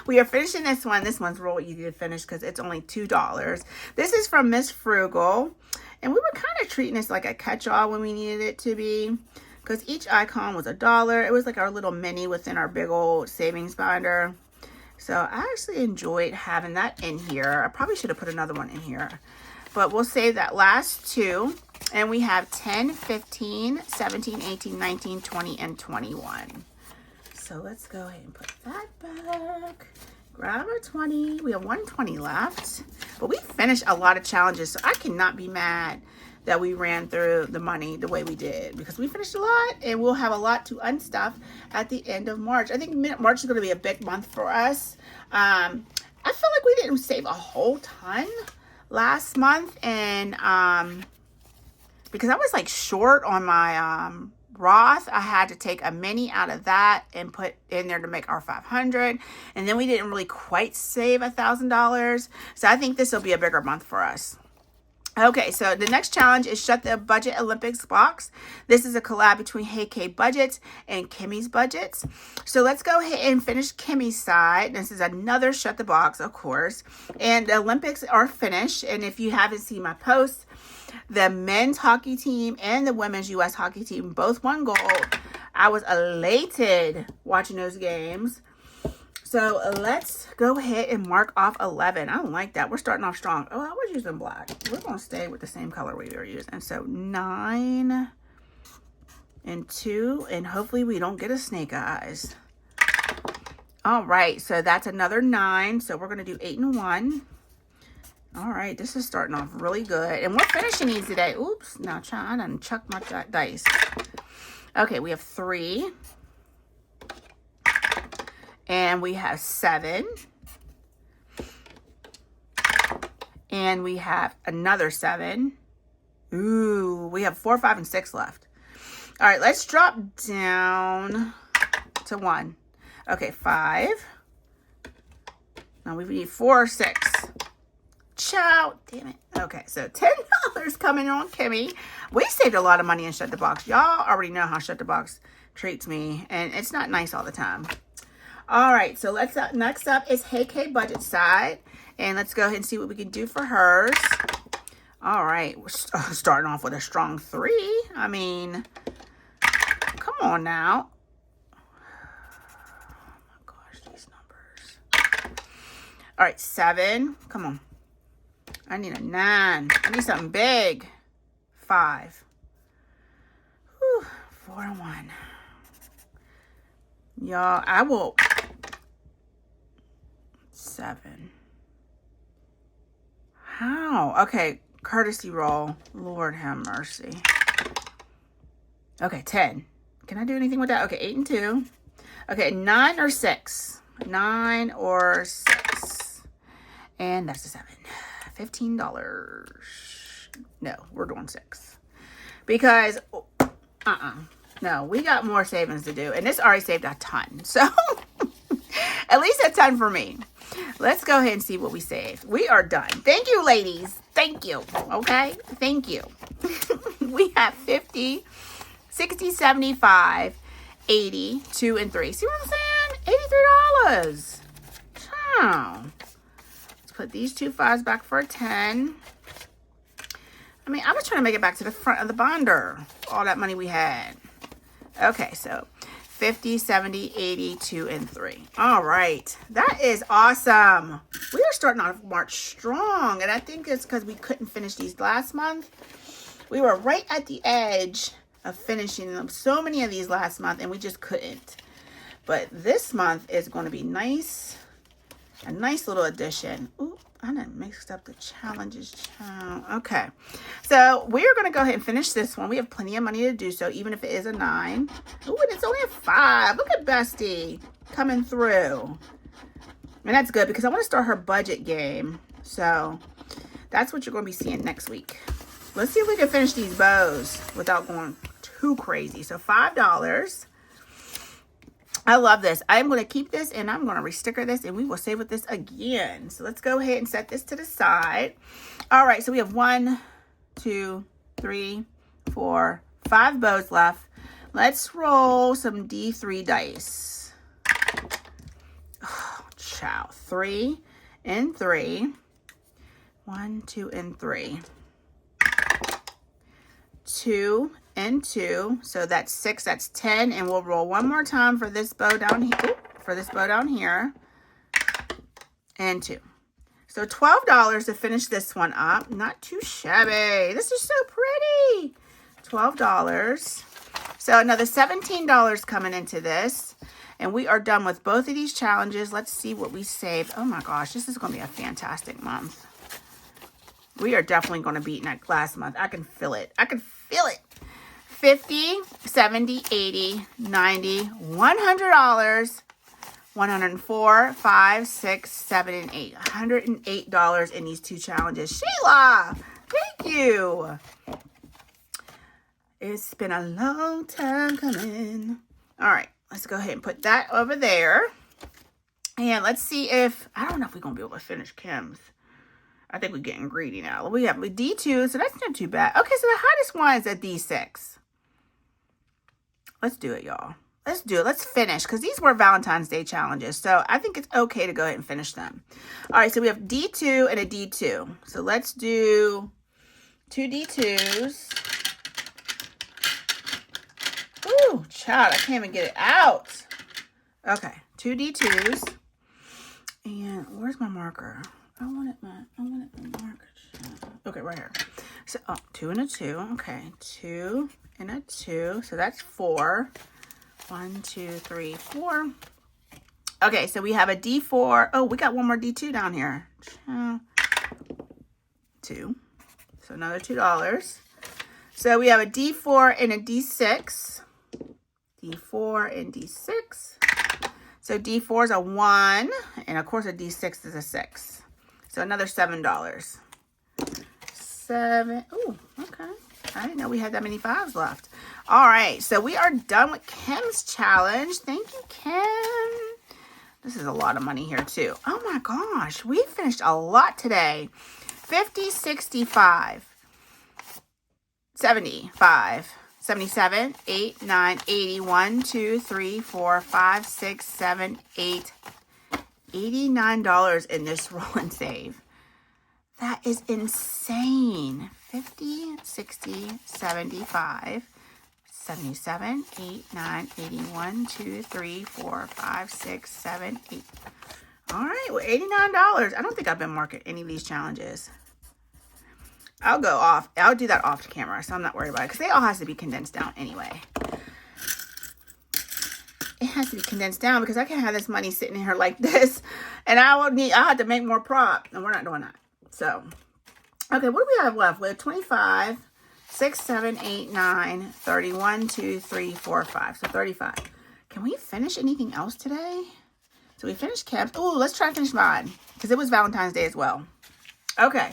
We are finishing this one. This one's real easy to finish because it's only $2. This is from Miss Frugal. And we were kind of treating this like a catch-all when we needed it to be. Because each icon was $1. It was like our little mini within our big old savings binder. So I actually enjoyed having that in here. I probably should have put another one in here. But we'll save that last 2. And we have 10, 15, 17, 18, 19, 20, and 21. So let's go ahead and put that back. Grab our 20. We have 120 left. But we finished a lot of challenges, so I cannot be mad that we ran through the money the way we did. Because we finished a lot, and we'll have a lot to unstuff at the end of March. I think March is going to be a big month for us. I feel like we didn't save a whole ton last month, and because I was like short on my Roth, I had to take a mini out of that and put in there to make our 500, and then we didn't really quite save $1,000. So I think this will be a bigger month for us. Okay, so the next challenge is Shut the Budget Olympics box. This is a collab between Hey K Budgets and Kimmy's Budgets. So let's go ahead and finish Kimmy's side. This is another Shut the Box, of course. And the Olympics are finished. And if you haven't seen my posts, the men's hockey team and the women's U.S. hockey team both won gold. I was elated watching those games. So let's go ahead and mark off 11. I don't like that. We're starting off strong. Oh, I was using black. We're going to stay with the same color we were using. So 9 and 2. And hopefully we don't get a snake eyes. All right. So that's another 9. So we're going to do 8 and 1. All right. This is starting off really good. And we're finishing these today. Oops. Now try and chuck my dice. Okay. We have 3. And we have 7. And we have another 7. Ooh, we have 4, 5, and 6 left. All right, let's drop down to 1. Okay, 5. Now we need 4 or 6. Ciao. Damn it. Okay, so $10 coming on Kimmy. We saved a lot of money in Shut the Box. Y'all already know how Shut the Box treats me. And it's not nice all the time. All right, so next up is Hey K Budget side. And let's go ahead and see what we can do for hers. All right, we're starting off with a strong 3. I mean, come on now. Oh my gosh, these numbers. All right, 7. Come on. I need a 9. I need something big. 5. Whew, 4 and 1. Y'all, I will. 7. How? Okay, courtesy roll. Lord have mercy. Okay, 10. Can I do anything with that? Okay, 8 and 2. Okay, 9 or 6. 9 or 6. And that's a 7. $15. No, we're doing 6. Because, no, we got more savings to do. And this already saved a ton. So, at least a ton for me. Let's go ahead and see what we saved. We are done. Thank you, ladies. Thank you. Okay? Thank you. We have 50, 60, 75, 80, 2, and 3. See what I'm saying? $83. Wow. Let's put these 2 5s back for a 10. I mean, I was trying to make it back to the front of the binder. All that money we had. Okay, so 50, 70, 80, 2, and 3. All right. That is awesome. We are starting off March strong. And I think it's because we couldn't finish these last month. We were right at the edge of finishing them. So many of these last month, and we just couldn't. But this month is going to be nice. A nice little addition. Ooh, I done mixed up the challenges. Okay. So we're going to go ahead and finish this one. We have plenty of money to do so, even if it is a 9. Ooh, and it's only a 5. Look at Bestie coming through. And that's good because I want to start her budget game. So that's what you're going to be seeing next week. Let's see if we can finish these bows without going too crazy. So $5. I love this. I'm going to keep this and I'm going to resticker this and we will save with this again. So let's go ahead and set this to the side. All right. So we have 1, 2, 3, 4, 5 bows left. Let's roll some D3 dice. Oh, ciao. 3 and 3. 1, 2, and 3. 2 and 2, so that's 6, that's 10, and we'll roll one more time for this bow down here, and 2. So $12 to finish this one up. Not too shabby. This is so pretty. $12. So another $17 coming into this, and we are done with both of these challenges. Let's see what we saved. Oh my gosh, this is going to be a fantastic month. We are definitely going to beat that last month. I can feel it. I can feel it. 50, 70, 80, 90, $100, 104, 5, 6, 7, and 8. $108 in these 2 challenges. Sheila, thank you. It's been a long time coming. All right, let's go ahead and put that over there. And let's see if, I don't know if we're going to be able to finish Kim's. I think we're getting greedy now. We have D2, so that's not too bad. Okay, so the hottest one is a D6. Let's do it, y'all. Let's do it. Let's finish, because these were Valentine's Day challenges, so I think it's okay to go ahead and finish them. All right, so we have D2 and a D2. So let's do 2 D2s. Ooh, child, I can't even get it out. Okay, 2 D2s. And where's my marker? I wanted my marker. Okay, right here. So, 2 and a 2. Okay, 2 and a 2. So that's 4. 1, 2, 3, 4. Okay, so we have a D4. Oh, we got one more D2 down here. 2. So another $2. So we have a D4 and a D6. D4 and D6. So D4 is a 1, and of course a D6 is a 6. So another $7. 7. Ooh, okay. I didn't know we had that many 5s left. All right, so we are done with Kim's challenge. Thank you, Kim. This is a lot of money here too. Oh my gosh, we finished a lot today. 50, 65, 75. 77, 8, 9, 80, 1, 2, 3, 4, 5, 6, 7, 8, $89 in this roll and save. That is insane. 50, 60, 75, 77, 8, 9, 80, 1, 2, 3, 4, 5, 6, 7, 8. All right, well, $89. I don't think I've been marking any of these challenges. I'll go off. I'll do that off camera, so I'm not worried about it, because they all has to be condensed down anyway. It has to be condensed down because I can't have this money sitting here like this, and I'll have to make more prop, and we're not doing that. So, okay, what do we have left? We have 25, 6, 7, 8, 9, 30, 1, 2, 3, 4, 5. So 35. Can we finish anything else today? So we finished Kev's. Oh, let's try to finish mine, because it was Valentine's Day as well. Okay.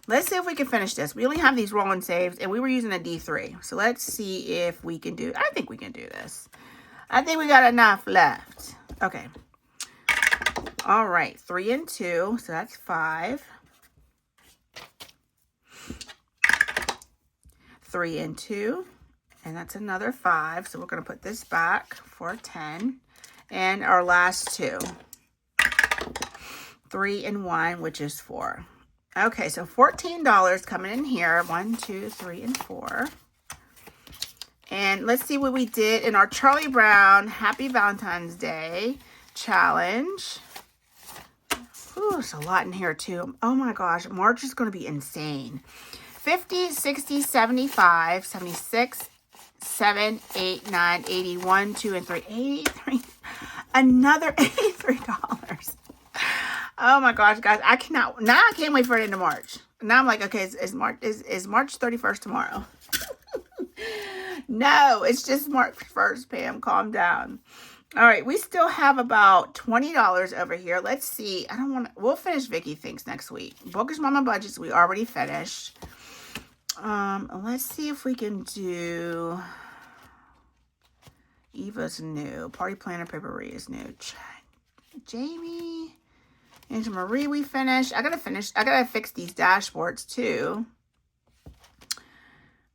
Let's see if we can finish this. We only have these rolling saves, and we were using a D3. So let's see if we can do. I think we can do this. I think we got enough left. Okay. All right. 3 and 2. So that's 5. 3 and 2. And that's another 5. So we're going to put this back for 10. And our last 2. 3 and 1, which is 4. Okay, so $14 coming in here. 1, 2, 3, and 4. And let's see what we did in our Charlie Brown Happy Valentine's Day challenge. Ooh, there's a lot in here too. Oh my gosh, March is going to be insane. 50, 60, 75, 76, 7, 8, 9, 80, 1, 2, and 3. 83. Another $83. Oh my gosh, guys, I cannot. Now I can't wait for it into March. Now I'm like, okay, is March 31st tomorrow? No, it's just March 1st, Pam. Calm down. All right, we still have about $20 over here. Let's see. We'll finish Vicky Thinks next week. Bookish Mama Budgets, we already finished. Let's see if we can do Eva's new. Party Planner Papery is new. Jamie. Angel Marie, we finished. I gotta fix these dashboards too.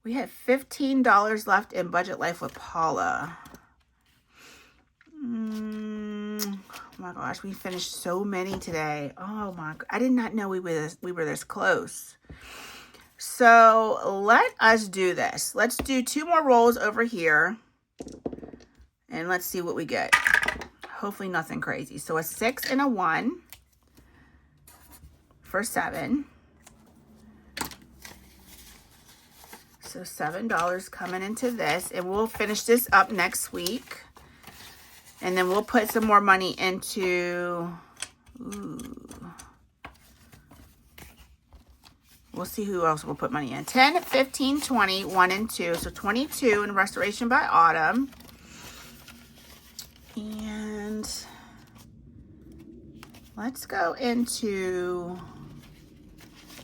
We had $15 left in Budget Life with Paula. Oh my gosh, we finished so many today. Oh my, I did not know we were this close. So let us do this. Let's do 2 more rolls over here. And let's see what we get. Hopefully nothing crazy. So a 6 and a 1 for 7. So $7 coming into this. And we'll finish this up next week. And then we'll put some more money into... We'll see who else we'll put money in. 10, 15, 20, 1, and 2. So 22 in Restoration by Autumn. And let's go into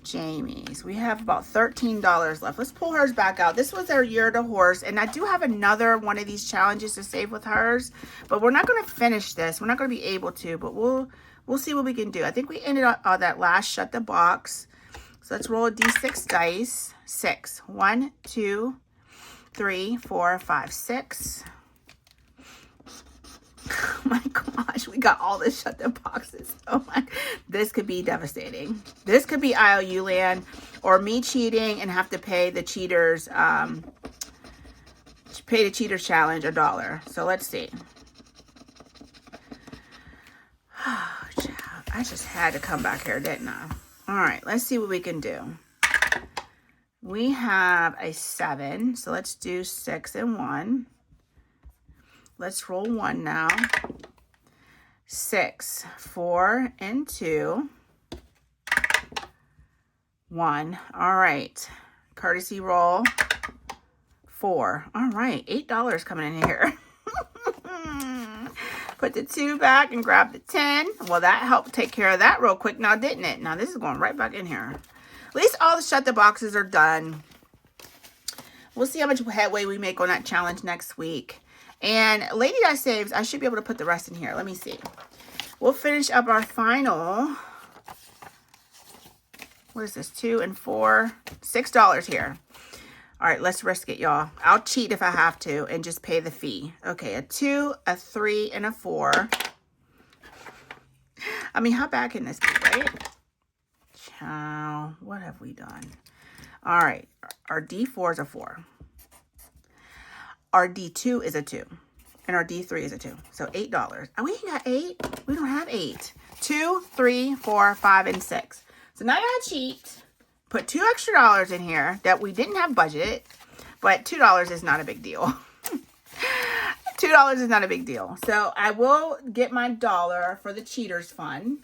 Jamie's. We have about $13 left. Let's pull hers back out. This was our Year to Horse, and I do have another one of these challenges to save with hers, but we're not going to finish this. We're not going to be able to, but we'll see what we can do. I think we ended on that last Shut the Box. So let's roll a D6 dice. 6. 1, 2, 3, 4, 5, 6. Oh my gosh, we got all the shut the boxes. Oh my, this could be devastating. This could be IOU land or me cheating and have to pay the cheaters, challenge $1. So let's see. Oh, child, I just had to come back here, didn't I? All right, let's see what we can do. We have a 7, so let's do 6 and 1. Let's roll 1 now. 6, 4, and 2. 1. All right. Courtesy roll. 4. All right. $8 coming in here. Put the 2 back and grab the 10. Well, that helped take care of that real quick now, didn't it? Now, this is going right back in here. At least all the shut the boxes are done. We'll see how much headway we make on that challenge next week. And Lady Dice Saves, I should be able to put the rest in here. Let me see. We'll finish up our final, what is this, 2 and 4, $6 here. All right, let's risk it, y'all. I'll cheat if I have to and just pay the fee. Okay, a 2, a 3, and a 4. I mean, how bad can this be, right? Chow, what have we done? All right, our D4 is a 4. Our D2 is a 2. And our D3 is a 2. So $8. Oh, we ain't got 8. We don't have 8. 2, 3, 4, 5, and 6. So now I gotta cheat. Put $2 extra in here that we didn't have budgeted. But $2 is not a big deal. $2 is not a big deal. So I will get my $1 for the Cheaters Fund.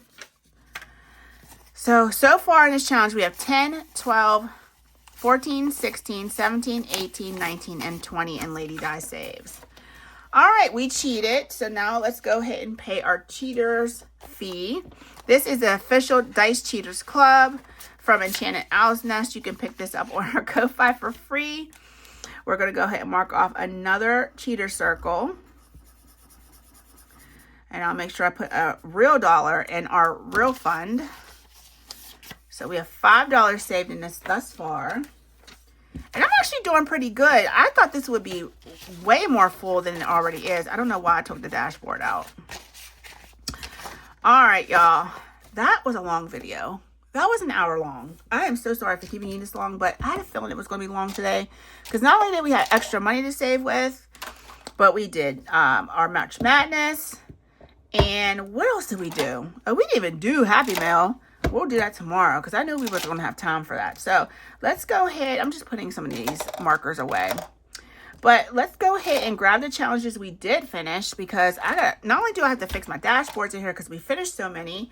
So far in this challenge, we have 10, 12, 14, 16, 17, 18, 19, and 20 in Lady Dice Saves. All right, we cheated. So now let's go ahead and pay our cheaters fee. This is the official Dice Cheaters Club from Enchanted Owl's Nest. You can pick this up on our Ko-Fi for free. We're going to go ahead and mark off another cheater circle. And I'll make sure I put a real $1 in our real fund. So we have $5 saved in this thus far. And I'm actually doing pretty good. I thought this would be way more full than it already is. I don't know why I took the dashboard out. All right, y'all. That was a long video. That was an hour long. I am so sorry for keeping you this long, but I had a feeling it was going to be long today. Because not only did we have extra money to save with, but we did our March Madness. And what else did we do? Oh, we didn't even do Happy Mail. We'll do that tomorrow because I knew we were going to have time for that. So let's go ahead. I'm just putting some of these markers away. But let's go ahead and grab the challenges we did finish because not only do I have to fix my dashboards in here because we finished so many,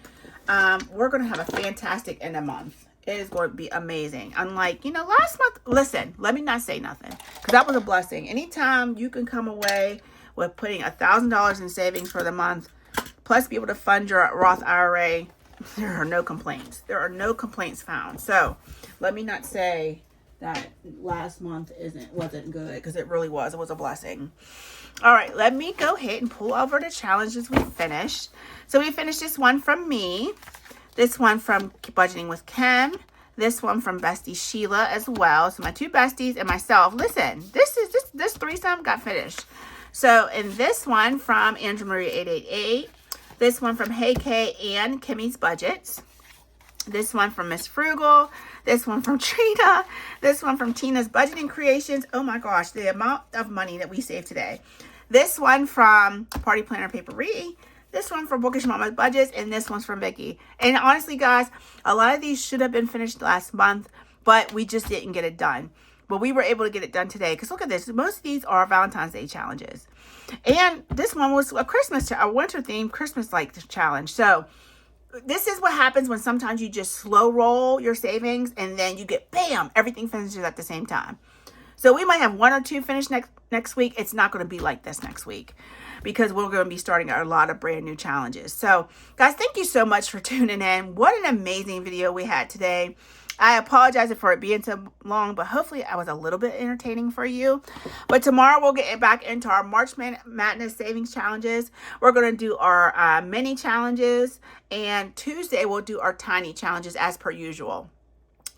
we're going to have a fantastic end of month. It is going to be amazing. Unlike, last month, listen, let me not say nothing because that was a blessing. Anytime you can come away with putting $1,000 in savings for the month, plus be able to fund your Roth IRA, there are no complaints. There are no complaints found. So let me not say that last month wasn't good because it really was. It was a blessing. All right, let me go ahead and pull over the challenges we finished. So we finished this one from me, this one from Budgeting with Kim, this one from Bestie Sheila as well. So my 2 besties and myself. Listen, this threesome got finished. So in this one from Andrew Marie 888. This one from Hey Kay and Kimmy's Budgets. This one from Miss Frugal. This one from Trina. This one from Tina's Budgeting Creations. Oh my gosh, the amount of money that we saved today. This one from Party Planner Papery. This one from Bookish Mama's Budgets. And this one's from Vicky. And honestly, guys, a lot of these should have been finished last month, but we just didn't get it done. But we were able to get it done today. Because look at this. Most of these are Valentine's Day challenges. And this one was a winter themed Christmas-like challenge. So this is what happens when sometimes you just slow roll your savings and then you get, bam, everything finishes at the same time. So we might have 1 or 2 finished next week. It's not going to be like this next week because we're going to be starting a lot of brand new challenges. So guys, thank you so much for tuning in. What an amazing video we had today. I apologize for it being so long, but hopefully I was a little bit entertaining for you. But tomorrow we'll get back into our March Madness Savings Challenges. We're going to do our mini challenges. And Tuesday we'll do our tiny challenges as per usual.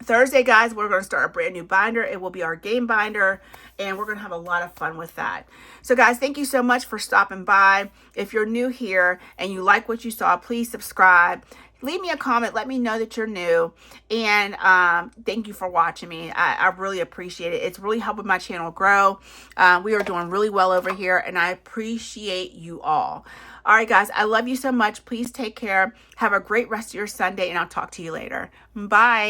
Thursday, guys, we're going to start a brand new binder. It will be our game binder, and we're going to have a lot of fun with that. So, guys, thank you so much for stopping by. If you're new here and you like what you saw, please subscribe. Leave me a comment. Let me know that you're new. And thank you for watching me. I really appreciate it. It's really helping my channel grow. We are doing really well over here, and I appreciate you all. All right, guys, I love you so much. Please take care. Have a great rest of your Sunday, and I'll talk to you later. Bye.